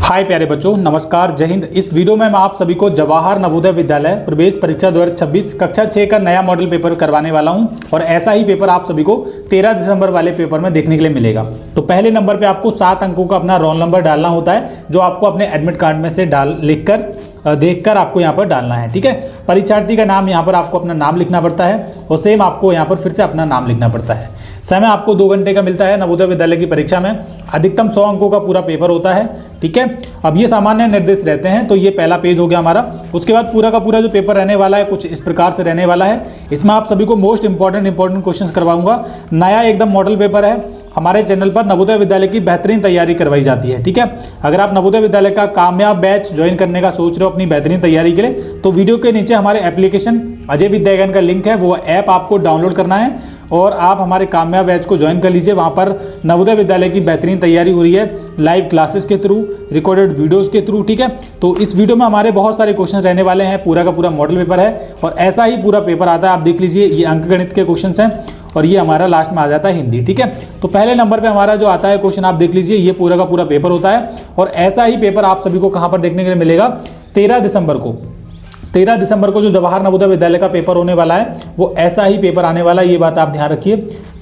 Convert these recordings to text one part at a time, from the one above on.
हाय प्यारे बच्चों, नमस्कार, जय हिंद। इस वीडियो में मैं आप सभी को जवाहर नवोदय विद्यालय प्रवेश परीक्षा 2026 कक्षा 6 का नया मॉडल पेपर करवाने वाला हूं और ऐसा ही पेपर आप सभी को 13 दिसंबर वाले पेपर में देखने के लिए मिलेगा। तो पहले नंबर पे आपको 7 अंकों का अपना रोल नंबर डालना होता है, जो आपको अपने एडमिट कार्ड में से लिखकर देखकर आपको यहाँ पर डालना है। ठीक है, परीक्षार्थी का नाम यहाँ पर आपको अपना नाम लिखना पड़ता है और सेम आपको यहाँ पर फिर से अपना नाम लिखना पड़ता है। समय आपको 2 घंटे का मिलता है। नवोदय विद्यालय की परीक्षा में अधिकतम 100 अंकों का पूरा पेपर होता है। ठीक है, अब ये सामान्य निर्देश रहते हैं। तो ये पहला पेज हो गया हमारा। उसके बाद पूरा का पूरा जो पेपर रहने वाला है कुछ इस प्रकार से रहने वाला है। इसमें आप सभी को मोस्ट इंपॉर्टेंट क्वेश्चंस करवाऊंगा। नया एकदम मॉडल पेपर है। हमारे चैनल पर नवोदय विद्यालय की बेहतरीन तैयारी करवाई जाती है। ठीक है, अगर आप नवोदय विद्यालय का कामयाब बैच ज्वाइन करने का सोच रहे हो अपनी बेहतरीन तैयारी के लिए, तो वीडियो के नीचे हमारे एप्लीकेशन अजय विद्याज्ञान का लिंक है, वो ऐप आपको डाउनलोड करना है और आप हमारे कामयाब बैच को ज्वाइन कर लीजिए। वहाँ पर नवोदय विद्यालय की बेहतरीन तैयारी हो रही है, लाइव क्लासेस के थ्रू, रिकॉर्डेड वीडियोस के थ्रू। ठीक है, तो इस वीडियो में हमारे बहुत सारे क्वेश्चन रहने वाले हैं। पूरा का पूरा मॉडल पेपर है और ऐसा ही पूरा पेपर आता है। आप देख लीजिए, ये अंकगणित के क्वेश्चन हैं और ये हमारा लास्ट में आ जाता है हिंदी। ठीक है, तो पहले नंबर पे हमारा जो आता है क्वेश्चन आप देख लीजिए, ये पूरा का पूरा पेपर होता है और ऐसा ही पेपर आप सभी को कहाँ पर देखने के लिए मिलेगा? 13 दिसंबर को। 13 दिसंबर को जो जवाहर नवोदय विद्यालय का पेपर होने वाला है वो ऐसा ही पेपर आने वाला है। ये बात आप ध्यान रखिए,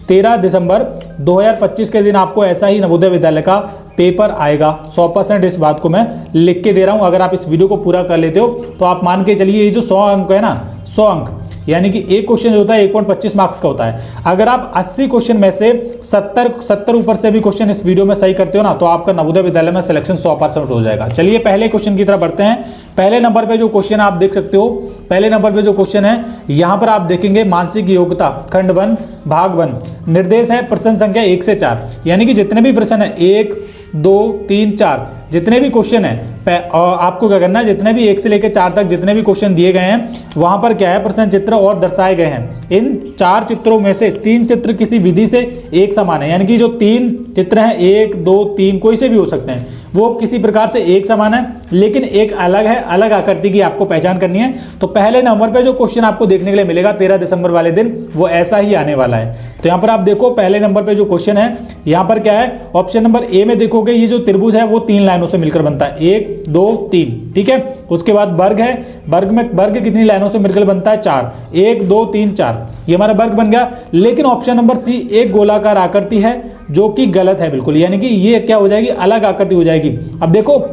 13 दिसंबर 2025 के दिन आपको ऐसा ही नवोदय विद्यालय का पेपर आएगा। 100% इस बात को मैं लिख के दे रहा हूँ। अगर आप इस वीडियो को पूरा कर लेते हो तो आप मान के चलिए, ये जो 100 अंक है ना, 100 अंक यानी कि एक क्वेश्चन जो होता है 1.25 मार्क्स का होता है। अगर आप 80 क्वेश्चन में से 70 ऊपर से भी क्वेश्चन इस वीडियो में सही करते हो ना, तो आपका नवोदय विद्यालय में सिलेक्शन 100% हो जाएगा। चलिए पहले क्वेश्चन की तरफ बढ़ते हैं। पहले नंबर पे जो क्वेश्चन आप देख सकते हो, पहले नंबर पे जो क्वेश्चन है यहाँ पर आप देखेंगे मानसिक योग्यता खंड 1 भाग 1। निर्देश है प्रश्न संख्या 1 से 4, यानी कि जितने भी प्रश्न है 1, 2, 3, 4 जितने भी क्वेश्चन है आपको क्या करना है, जितने भी 1 से लेकर 4 तक जितने भी क्वेश्चन दिए गए हैं वहां पर क्या है, प्रश्न चित्र और दर्शाए गए हैं। इन 4 चित्रों में से 3 चित्र किसी विधि से एक समान है, यानी कि जो 3 चित्र हैं 1, 2, 3 कोई से भी हो सकते हैं, वो किसी प्रकार से एक समान है, लेकिन एक अलग है, अलग आकृति की आपको पहचान करनी है। तो पहले नंबर पे जो क्वेश्चन आपको देखने के लिए मिलेगा 13 दिसंबर वाले दिन, वो ऐसा ही आने वाला है। तो यहाँ पर आप देखो, पहले नंबर पे जो क्वेश्चन है यहाँ पर क्या है, ऑप्शन नंबर ए में देखोगे ये जो त्रिभुज है वो 3 लाइनों से मिलकर बनता है, 1, 2, 3। ठीक है, उसके बाद वर्ग है, वर्ग कितनी लाइनों से मिलकर बनता है? 4, 1, 2, 3, 4, ये हमारा वर्ग बन गया। लेकिन ऑप्शन नंबर सी एक गोलाकार आकृति है, जो कि गलत है बिल्कुल, यानी कि ये क्या हो जाएगी, अलग आकृति हो जाएगी। अब देखो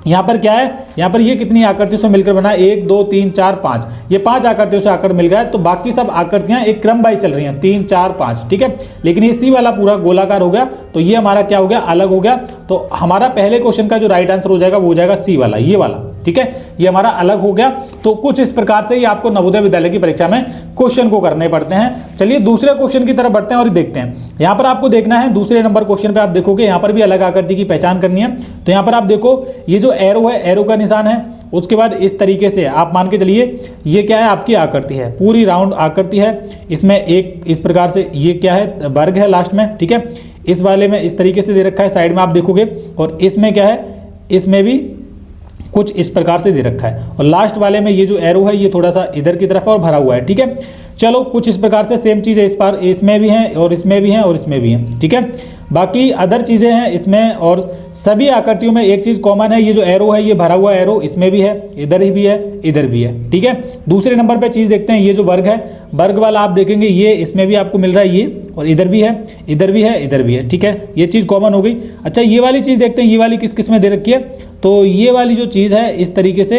यहाँ पर क्या है, यहाँ पर ये कितनी आकृतियों से मिलकर बना है? 1, 2, 3, 4, 5, ये 5 आकृतियों से आकर मिल गया। तो बाकी सब आकृतियां एक क्रम वाइज चल रही हैं, 3, 4, 5। ठीक है, लेकिन ये सी वाला पूरा गोलाकार हो गया, तो ये हमारा क्या हो गया, अलग हो गया। तो हमारा पहले क्वेश्चन का जो राइट आंसर हो जाएगा वो हो जाएगा सी वाला, ये वाला। ठीक है, ये हमारा अलग हो गया। तो कुछ इस प्रकार से ही आपको नवोदय विद्यालय की परीक्षा में क्वेश्चन को करने पड़ते हैं। चलिए दूसरे क्वेश्चन की तरफ बढ़ते हैं और देखते हैं। यहाँ पर आपको देखना है, दूसरे नंबर क्वेश्चन पे आप देखोगे यहाँ पर भी अलग आकृति की पहचान करनी है। तो यहाँ पर आप देखो, ये जो एरो है, एरो का निशान है। उसके बाद इस तरीके से आप मान के चलिए, ये क्या है, आपकी आकृति है, पूरी राउंड आकृति है। इसमें एक इस प्रकार से ये क्या है, वर्ग है लास्ट में। ठीक है, इस वाले में इस तरीके से दे रखा है, साइड में आप देखोगे, और इसमें क्या है, इसमें भी कुछ इस प्रकार से दे रखा है, और लास्ट वाले में ये जो एरो है ये थोड़ा सा इधर की तरफ है और भरा हुआ है। ठीक है, चलो कुछ इस प्रकार से सेम चीज़ है, इस बार इसमें भी है और इसमें भी है और इसमें भी है। ठीक है, बाकी अदर चीज़ें हैं इसमें, और सभी आकृतियों में एक चीज़ कॉमन है, ये जो एरो है ये भरा हुआ एरो इसमें भी है, इधर ही भी है, इधर भी है। ठीक है, दूसरे नंबर पे चीज़ देखते हैं, ये जो वर्ग है, वर्ग वाला आप देखेंगे ये इसमें भी आपको मिल रहा है, ये, और इधर भी है, इधर भी है, इधर भी है। ठीक है, ये चीज़ कॉमन हो गई। अच्छा, ये वाली चीज़ देखते हैं, ये वाली किस किस में दे रखी है। तो ये वाली जो चीज़ है इस तरीके से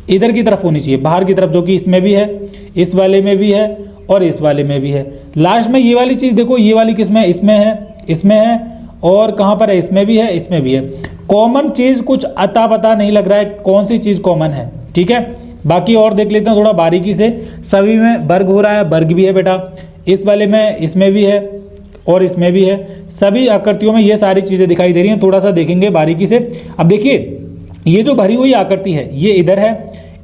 इधर की तरफ होनी चाहिए, बाहर की तरफ, जो कि इसमें भी है, इस वाले में भी है और इस वाले में भी है। लास्ट में ये वाली चीज़ देखो, ये वाली किसमें, इसमें है, इसमें है, और कहाँ पर है, इसमें भी है, इसमें भी है। कॉमन चीज़ कुछ अता पता नहीं लग रहा है कौन सी चीज़ कॉमन है। ठीक है, बाकी और देख लेते हैं थोड़ा बारीकी से। सभी में वर्ग हो रहा है, वर्ग भी है बेटा, इस वाले में इसमें भी है और इसमें भी है। सभी आकृतियों में ये सारी चीज़ें दिखाई दे रही हैं। थोड़ा सा देखेंगे बारीकी से। अब देखिए, ये जो भरी हुई आकृति है ये इधर है,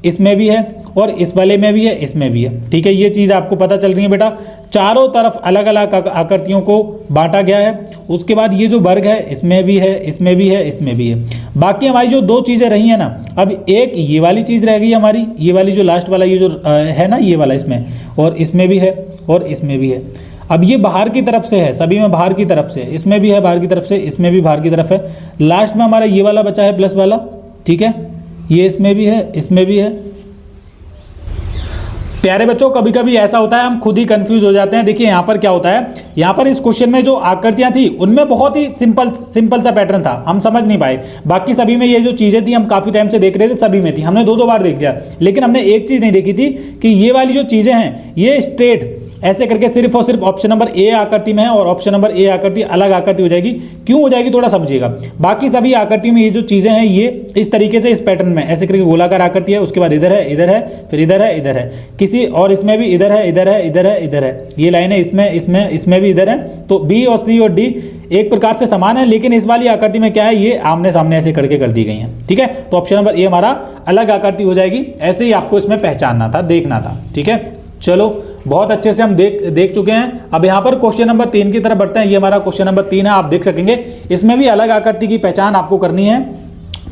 इसमें भी है, और इस वाले में भी है, इसमें भी है। ठीक है, ये चीज़ आपको पता चल रही है बेटा। चारों तरफ अलग अलग आकृतियों को बांटा गया है। उसके बाद ये जो वर्ग है इसमें भी है, इसमें भी है, इसमें भी है। बाकी हमारी जो 2 चीज़ें रही हैं ना, अब एक ये वाली चीज़ रह गई हमारी, ये वाली जो लास्ट वाला ये जो है ना, ये वाला इसमें, और इसमें भी है और इसमें भी है। अब ये बाहर की तरफ से है, सभी में बाहर की तरफ से, इसमें भी है बाहर की तरफ से, इसमें भी बाहर की तरफ है। लास्ट में हमारा ये वाला बचा है प्लस वाला, ठीक है, ये इसमें भी है, इसमें भी है। प्यारे बच्चों, कभी कभी ऐसा होता है हम खुद ही कंफ्यूज हो जाते हैं। देखिए यहाँ पर क्या होता है, यहाँ पर इस क्वेश्चन में जो आकृतियां थी उनमें बहुत ही सिंपल सा पैटर्न था, हम समझ नहीं पाए। बाकी सभी में ये जो चीजें थी हम काफी टाइम से देख रहे थे, सभी में थी, हमने दो बार देख लिया, लेकिन हमने एक चीज नहीं देखी थी कि ये वाली जो चीजें हैं ये स्ट्रेट ऐसे करके सिर्फ और सिर्फ ऑप्शन नंबर ए आकृति में है और ऑप्शन नंबर ए आकृति अलग आकृति हो जाएगी। क्यों हो जाएगी थोड़ा समझिएगा। बाकी सभी आकृति में ये जो चीजें हैं ये इस तरीके से इस पैटर्न में ऐसे करके गोलाकार आकृति है, उसके बाद इधर है, इधर है, फिर इधर है, इधर है, किसी और इसमें भी इधर है, इधर है, इधर है, इधर है, ये लाइनें इसमें भी इधर है। तो बी और सी और डी एक प्रकार से समान है, लेकिन इस वाली आकृति में क्या है, ये आमने सामने ऐसे करके कर दी गई हैं, ठीक है। तो ऑप्शन नंबर ए हमारा अलग आकृति हो जाएगी। ऐसे ही आपको इसमें पहचानना था, देखना था, ठीक है। चलो बहुत अच्छे से हम देख चुके हैं। अब यहाँ पर क्वेश्चन नंबर 3 की तरफ बढ़ते हैं। ये हमारा क्वेश्चन नंबर 3 है, आप देख सकेंगे। इसमें भी अलग आकृति की पहचान आपको करनी है,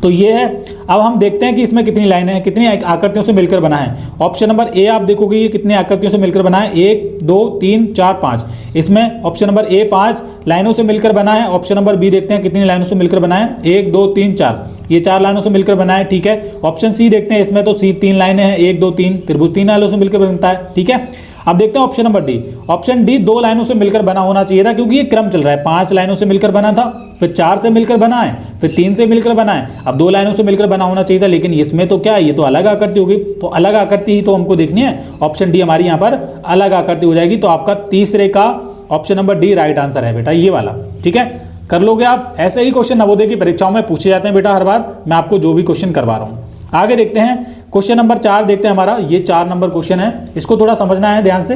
तो ये है। अब हम देखते हैं कि इसमें कितनी लाइनें हैं, कितनी आकृतियों से मिलकर बना है। ऑप्शन नंबर ए आप देखोगे ये कितनी आकृतियों से मिलकर बना है, 1 2 3 4 5। इसमें ऑप्शन नंबर ए 5 लाइनों से मिलकर बना है। ऑप्शन नंबर बी देखते हैं कितनी लाइनों से मिलकर बना है, 1 2 3 4, ये 4 लाइनों से मिलकर बना है, ठीक है। ऑप्शन सी देखते हैं, इसमें तो सी 3 लाइनें हैं, 1 2 3, त्रिभुज 3 लाइनों से मिलकर बनता है, ठीक है। अब देखते हैं option number D. Option D 2 लाइनों से मिलकर बना होना चाहिए था, क्योंकि ये क्रम चल रहा है। 5 लाइनों से मिलकर बना था, फिर 4 से मिलकर बना है, फिर 3 से मिलकर बना है, अब 2 लाइनों से मिलकर बना होना चाहिए था। लेकिन इसमें तो क्या है, ये तो अलग आकृति होगी, तो अलग आकृति ही तो हमको देखनी है। ऑप्शन डी हमारी यहाँ पर अलग आकृति हो जाएगी। तो आपका तीसरे का option number D right answer है बेटा, ये वाला, ठीक है। कर लोगे आप। ऐसे ही क्वेश्चन नवोदय की परीक्षाओं में पूछे जाते हैं बेटा हर बार, मैं आपको जो भी क्वेश्चन करवा रहा हूँ। आगे देखते हैं क्वेश्चन नंबर 4 देखते हैं। हमारा ये 4 नंबर क्वेश्चन है, इसको थोड़ा समझना है ध्यान से।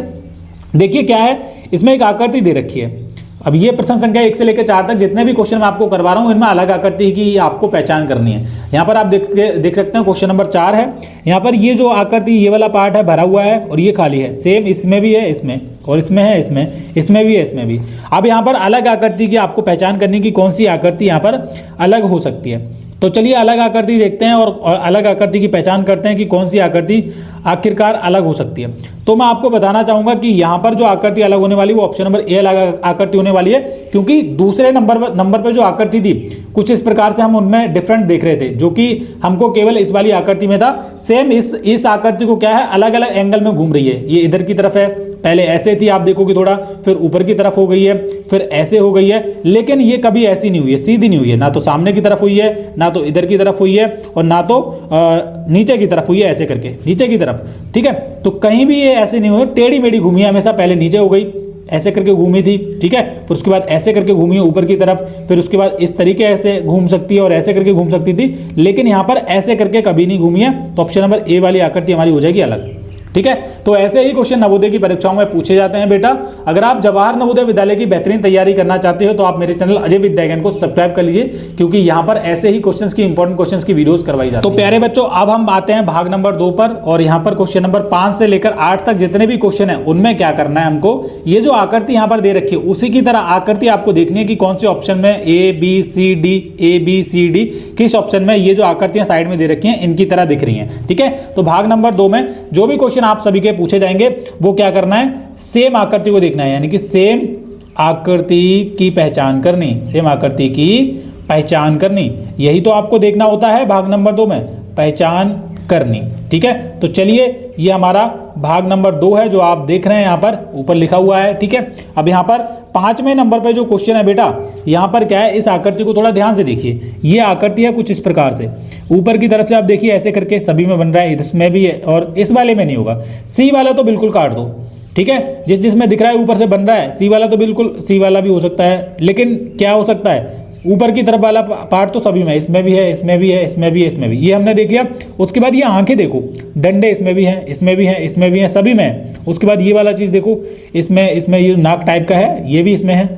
देखिए क्या है, इसमें एक आकृति दे रखी है। अब ये प्रश्न संख्या 1 से लेकर 4 तक जितने भी क्वेश्चन मैं आपको करवा रहा हूँ इनमें अलग आकृति की आपको पहचान करनी है। यहाँ पर आप देख सकते हैं क्वेश्चन नंबर 4 है। यहाँ पर ये जो आकृति ये वाला पार्ट है भरा हुआ है और ये खाली है, सेम इसमें भी है, इसमें और इसमें है, इसमें भी है, इसमें भी। अब यहाँ पर अलग आकृति की आपको पहचान करनी की कौन सी आकृति यहाँ पर अलग हो सकती है। तो चलिए अलग आकृति देखते हैं और अलग आकृति की पहचान करते हैं कि कौन सी आकृति आखिरकार अलग हो सकती है। तो मैं आपको बताना चाहूंगा कि यहाँ पर जो आकृति अलग होने वाली वो ऑप्शन नंबर ए अलग आकृति होने वाली है, क्योंकि दूसरे नंबर पर जो आकृति थी कुछ इस प्रकार से हम उनमें डिफरेंट देख रहे थे, जो कि हमको केवल इस वाली आकृति में था। सेम इस आकृति को क्या है, अलग अलग एंगल में घूम रही है। ये इधर की तरफ है, पहले ऐसे थी आप देखोगे थोड़ा, फिर ऊपर की तरफ हो गई है, फिर ऐसे हो गई है, लेकिन ये कभी ऐसी नहीं हुई है, सीधी नहीं हुई है। ना तो सामने की तरफ हुई है, ना तो इधर की तरफ हुई है, और ना तो नीचे की तरफ हुई है ऐसे करके नीचे की तरफ, ठीक है। तो कहीं भी ये ऐसे नहीं हुई, टेढ़ी मेढ़ी घूमी है हमेशा। पहले नीचे हो गई, ऐसे करके घूमी थी, ठीक है, फिर उसके बाद ऐसे करके घूमी है ऊपर की तरफ, फिर उसके बाद इस तरीके से घूम सकती है और ऐसे करके घूम सकती थी, लेकिन यहाँ पर ऐसे करके कभी नहीं घूमी है। तो ऑप्शन नंबर ए वाली आकृति हमारी हो जाएगी अलग, ठीक है। तो ऐसे ही क्वेश्चन नवोदय की परीक्षाओं में पूछे जाते हैं बेटा। अगर आप जवाहर नवोदय विद्यालय की बेहतरीन तैयारी करना चाहते हो तो आप मेरे चैनल अजय विद्या ज्ञान को सब्सक्राइब कर लीजिए, क्योंकि यहाँ पर ऐसे ही क्वेश्चंस की इंपॉर्टेंट क्वेश्चंस की वीडियोस करवाई जाती है। तो प्यारे बच्चों, अब हम आते हैं भाग नंबर 2 पर, और यहाँ पर क्वेश्चन नंबर 5 से लेकर 8 तक जितने भी क्वेश्चन है उनमें क्या करना है हमको, ये जो आकृति यहाँ पर दे रखी है उसी की तरह आकृति आपको देखनी है कि कौन से ऑप्शन में ए बी सी डी किस ऑप्शन में ये जो आकृतियां साइड में दे रखी हैं इनकी तरह दिख रही हैं, ठीक है। तो भाग नंबर 2 में जो भी क्वेश्चन आप सभी के पूछे जाएंगे वो क्या करना है, सेम आकृति को देखना है, यानी कि सेम आकृति की पहचान करनी, सेम आकृति की पहचान करनी, यही तो आपको देखना होता है भाग नंबर 2 में, पहचान करनी, ठीक है। तो चलिए ये हमारा भाग नंबर 2 है जो आप देख रहे हैं यहाँ पर ऊपर लिखा हुआ है, ठीक है। अब यहाँ पर 5वें नंबर पे जो क्वेश्चन है बेटा, यहाँ पर क्या है, इस आकृति को थोड़ा ध्यान से देखिए। ये आकृति है कुछ इस प्रकार से, ऊपर की तरफ से आप देखिए ऐसे करके सभी में बन रहा है, इसमें भी है और इस वाले में नहीं होगा। सी वाला तो बिल्कुल काट दो, ठीक है। जिसमें दिख रहा है ऊपर से बन रहा है, सी वाला तो बिल्कुल, सी वाला भी हो सकता है, लेकिन क्या हो सकता है, ऊपर की तरफ वाला पार्ट तो सभी में, इसमें भी है, इसमें भी है, इसमें भी है, इसमें भी, ये हमने देख लिया। उसके बाद ये आंखें देखो, डंडे इसमें भी हैं, इसमें भी हैं, इसमें भी हैं, सभी में। उसके बाद ये वाला चीज़ देखो, इसमें ये नाक टाइप का है, ये भी इसमें है।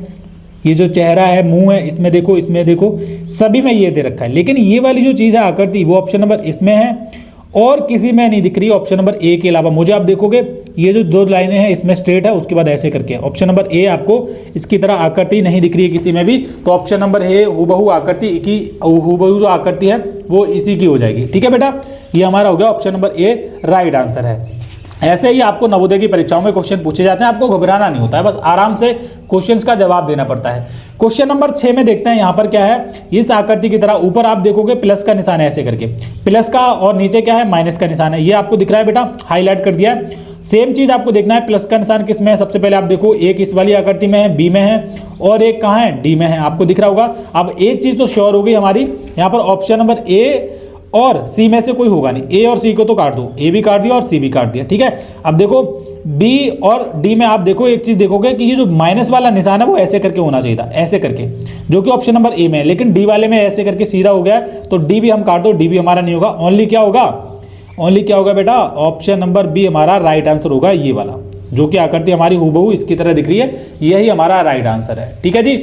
ये जो चेहरा है, मुंह है, इसमें देखो, इसमें देखो, सभी में ये दे रखा है। लेकिन ये वाली जो चीज़ है आकृति, वो ऑप्शन नंबर इसमें है और किसी में नहीं दिख रही, ऑप्शन नंबर ए के अलावा। मुझे आप देखोगे ये जो 2 लाइनें हैं इसमें स्ट्रेट है, उसके बाद ऐसे करके ऑप्शन नंबर ए आपको इसकी तरह आकृति नहीं दिख रही है किसी में भी। तो ऑप्शन नंबर ए हुबहू आकृति की, हुबहू जो आकृति है वो इसी की हो जाएगी, ठीक है बेटा। ये हमारा हो गया option number A right answer है, ऐसे ही आपको नवोदय की परीक्षाओं में क्वेश्चन पूछे जाते हैं, आपको घबराना नहीं होता है, बस आराम से क्वेश्चंस का जवाब देना पड़ता है। क्वेश्चन नंबर 6 में देखते हैं यहाँ पर क्या है। इस आकृति की तरह ऊपर आप देखोगे प्लस का निशान है ऐसे करके, प्लस का, और नीचे क्या है माइनस का निशान है, ये आपको दिख रहा है बेटा, हाईलाइट कर दिया है। सेम चीज आपको देखना है, प्लस का निशान किस में है, सबसे पहले आप देखो एक इस वाली आकृति में है, बी में है, और एक कहाँ है, डी में है, आपको दिख रहा होगा। अब एक चीज तो श्योर हो गई हमारी, यहाँ पर ऑप्शन नंबर ए और सी में से कोई होगा नहीं, ए और सी को तो काट दो, ए भी काट दिया और सी भी काट दिया, ठीक है। अब देखो बी और डी में आप देखो एक चीज देखोगे कि ये जो माइनस वाला निशान है वो ऐसे करके होना चाहिए था, ऐसे करके, जो कि ऑप्शन नंबर ए में है, लेकिन डी वाले में ऐसे करके सीधा हो गया, तो डी भी हम काट दो, डी भी हमारा नहीं होगा। ओनली क्या होगा, ओनली क्या होगा बेटा, ऑप्शन नंबर बी हमारा राइट आंसर होगा, ये वाला जो कि आकृति हमारी हूबहू इसकी तरह दिख रही है, यही हमारा राइट आंसर है, ठीक है जी।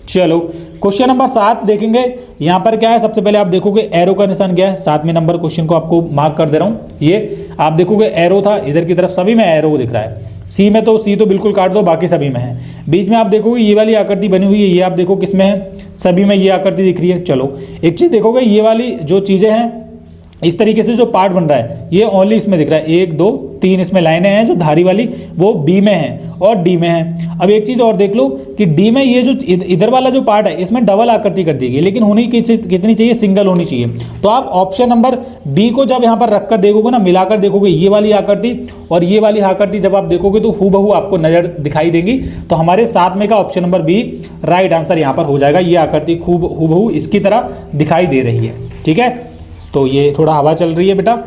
चलो क्वेश्चन नंबर 7 देखेंगे। यहाँ पर क्या है, सबसे पहले आप देखोगे एरो का निशान क्या है, 7वें नंबर क्वेश्चन को आपको मार्क कर दे रहा हूँ। ये आप देखोगे एरो था इधर की तरफ, सभी में एरो दिख रहा है। सी में तो सी तो बिल्कुल काट दो, बाकी सभी में है। बीच में आप देखोगे ये वाली आकृति बनी हुई है, ये आप देखो किस में है, सभी में ये आकृति दिख रही है। चलो एक चीज देखोगे, ये वाली जो चीजें हैं इस तरीके से जो पार्ट बन रहा है ये ओनली इसमें दिख रहा है, 1 2 3 इसमें लाइनें हैं, जो धारी वाली वो बी में है और डी में है। अब एक चीज और देख लो कि डी में ये जो इधर वाला जो पार्ट है इसमें डबल आकृति कर दी गई, लेकिन होनी कितनी चाहिए, सिंगल होनी चाहिए। तो आप ऑप्शन नंबर बी को जब यहाँ पर रखकर देखोगे ना, मिलाकर देखोगे ये वाली आकृति और ये वाली आकृति जब आप देखोगे तो हूबहू आपको नजर दिखाई देगी। तो हमारे 7 में का option number B right answer यहाँ पर हो जाएगा। ये आकृति खूब हूबहू इसकी तरह दिखाई दे रही है, ठीक है। तो ये थोड़ा हवा चल रही है बेटा,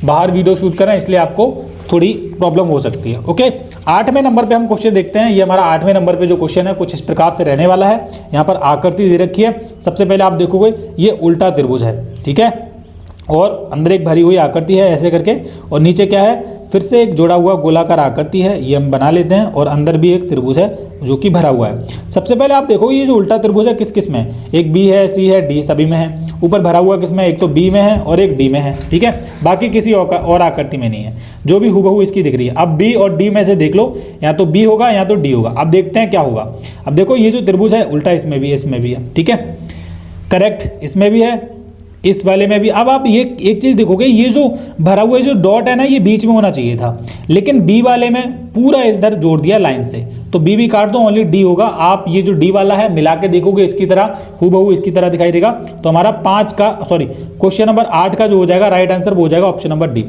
बाहर वीडियो शूट कर रहे हैं इसलिए आपको थोड़ी प्रॉब्लम हो सकती है, ओके। 8वें नंबर पे हम क्वेश्चन देखते हैं। ये हमारा 8वें नंबर पे जो क्वेश्चन है कुछ इस प्रकार से रहने वाला है। यहाँ पर आकृति दे रखी है, सबसे पहले आप देखोगे ये उल्टा त्रिभुज है, ठीक है, और अंदर एक भरी हुई आकृति है ऐसे करके, और नीचे क्या है, फिर से एक जोड़ा हुआ गोलाकार आकृति है, ये हम बना लेते हैं, और अंदर भी एक त्रिभुज है जो कि भरा हुआ है। सबसे पहले आप देखो ये जो उल्टा त्रिभुज है किस किस में है, एक बी है, सी है, डी सभी में है। ऊपर भरा हुआ किस में, एक तो बी में है और एक डी में है, ठीक है, बाकी किसी और आकृति में नहीं है, जो भी हूबहू इसकी दिख रही है। अब बी और डी में से देख लो, या तो बी होगा या तो डी होगा। अब देखते हैं क्या होगा। अब देखो ये जो त्रिभुज है उल्टा इसमें भी है, इसमें भी है, ठीक है, करेक्ट, इसमें भी है, इस वाले में भी। अब आप ये एक चीज देखोगे, ये जो भरा हुआ जो डॉट है ना, ये बीच में होना चाहिए था, लेकिन बी वाले में पूरा इधर जोड़ दिया लाइन से, तो बी भी काट दो, ओनली डी होगा। आप ये जो डी वाला है मिला के देखोगे इसकी तरह हूबहू इसकी तरह दिखाई देगा। तो हमारा क्वेश्चन नंबर 8 का जो हो जाएगा राइट आंसर वो हो जाएगा ऑप्शन नंबर डी।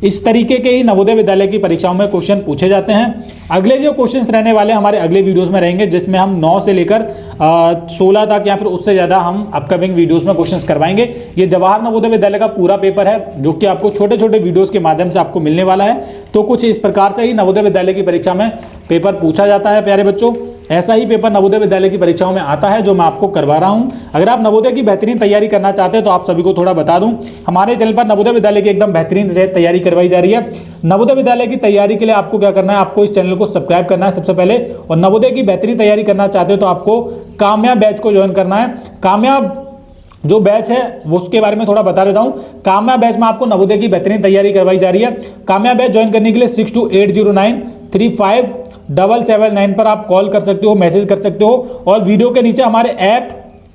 इस तरीके के ही नवोदय विद्यालय की परीक्षाओं में क्वेश्चन पूछे जाते हैं। अगले जो क्वेश्चंस रहने वाले हमारे अगले वीडियोस में रहेंगे, जिसमें हम 9 से लेकर 16 तक या फिर उससे ज़्यादा हम अपकमिंग वीडियोस में क्वेश्चंस करवाएंगे। ये जवाहर नवोदय विद्यालय का पूरा पेपर है जो कि आपको छोटे छोटे वीडियोस के माध्यम से आपको मिलने वाला है। तो कुछ इस प्रकार से ही नवोदय विद्यालय की परीक्षा में पेपर पूछा जाता है प्यारे बच्चों। ऐसा ही पेपर नवोदय विद्यालय की परीक्षाओं में आता है जो मैं आपको करवा रहा हूं। अगर आप नवोदय की बेहतरीन तैयारी करना चाहते हैं तो आप सभी को थोड़ा बता दूं, हमारे चैनल पर नवोदय विद्यालय की एकदम बेहतरीन तैयारी करवाई जा रही है। नवोदय विद्यालय की तैयारी के लिए आपको क्या करना है, आपको इस चैनल को सब्सक्राइब करना है सबसे पहले, और नवोदय की बेहतरीन तैयारी करना चाहते हो तो आपको कामयाब बैच को ज्वाइन करना है। कामयाब जो बैच है वो उसके बारे में थोड़ा बता देता हूं। कामयाब बैच में आपको नवोदय की बेहतरीन तैयारी करवाई जा रही है। कामयाब बैच ज्वाइन करने के लिए 6280935779 पर आप कॉल कर सकते हो, मैसेज कर सकते हो, और वीडियो के नीचे हमारे ऐप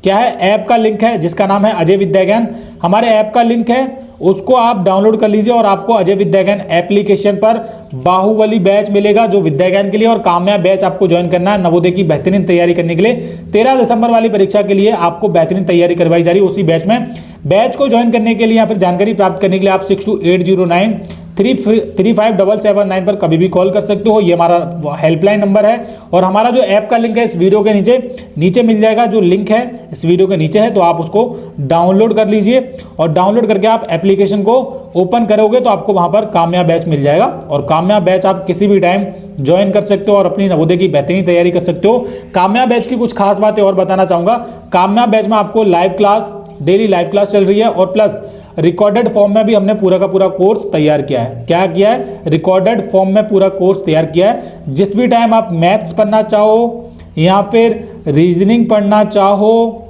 क्या है, ऐप का लिंक है जिसका नाम है अजय विद्या ज्ञान। हमारे ऐप का लिंक है, उसको आप डाउनलोड कर लीजिए और आपको अजय विद्या ज्ञान एप्लीकेशन पर बाहुबली बैच मिलेगा जो विद्या ज्ञान के लिए, और कामयाब बैच आपको ज्वाइन करना है नवोदय की बेहतरीन तैयारी करने के लिए। 13 दिसंबर वाली परीक्षा के लिए आपको बेहतरीन तैयारी करवाई जा रही है उसी बैच में। बैच को ज्वाइन करने के लिए या फिर जानकारी प्राप्त करने के लिए आप 6280935779 पर कभी भी कॉल कर सकते हो। ये हमारा हेल्पलाइन नंबर है, और हमारा जो ऐप का लिंक है इस वीडियो के नीचे मिल जाएगा। जो लिंक है इस वीडियो के नीचे है, तो आप उसको डाउनलोड कर लीजिए, और डाउनलोड करके आप एप्लीकेशन को ओपन करोगे तो आपको वहां पर कामयाब बैच मिल जाएगा, और कामयाब बैच आप किसी भी टाइम ज्वाइन कर सकते हो और अपनी नवोदय की बेहतरीन तैयारी कर सकते हो। कामयाब बैच की कुछ खास बातें और बताना चाहूंगा। कामयाब बैच में आपको live class, daily live class चल रही है, और प्लस रिकॉर्डेड फॉर्म में भी हमने पूरा का पूरा कोर्स तैयार किया है। क्या किया है, रिकॉर्डेड फॉर्म में पूरा कोर्स तैयार किया है। जिस भी टाइम आप मैथ्स पढ़ना चाहो या फिर रीजनिंग पढ़ना चाहो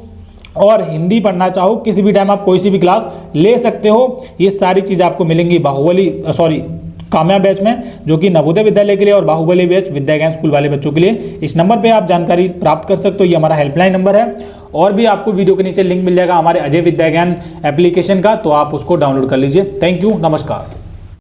और हिंदी पढ़ना चाहो, किसी भी टाइम आप कोई सी भी क्लास ले सकते हो। ये सारी चीज़ आपको मिलेंगी कामयाब बैच में, जो कि नवोदय विद्यालय के लिए, और बाहुबली बैच विद्या ज्ञान स्कूल वाले बच्चों के लिए। इस नंबर पे आप जानकारी प्राप्त कर सकते हो, ये हमारा हेल्पलाइन नंबर है। और भी आपको वीडियो के नीचे लिंक मिल जाएगा हमारे अजय विद्या ज्ञान एप्लीकेशन का, तो आप उसको डाउनलोड कर लीजिए। थैंक यू, नमस्कार।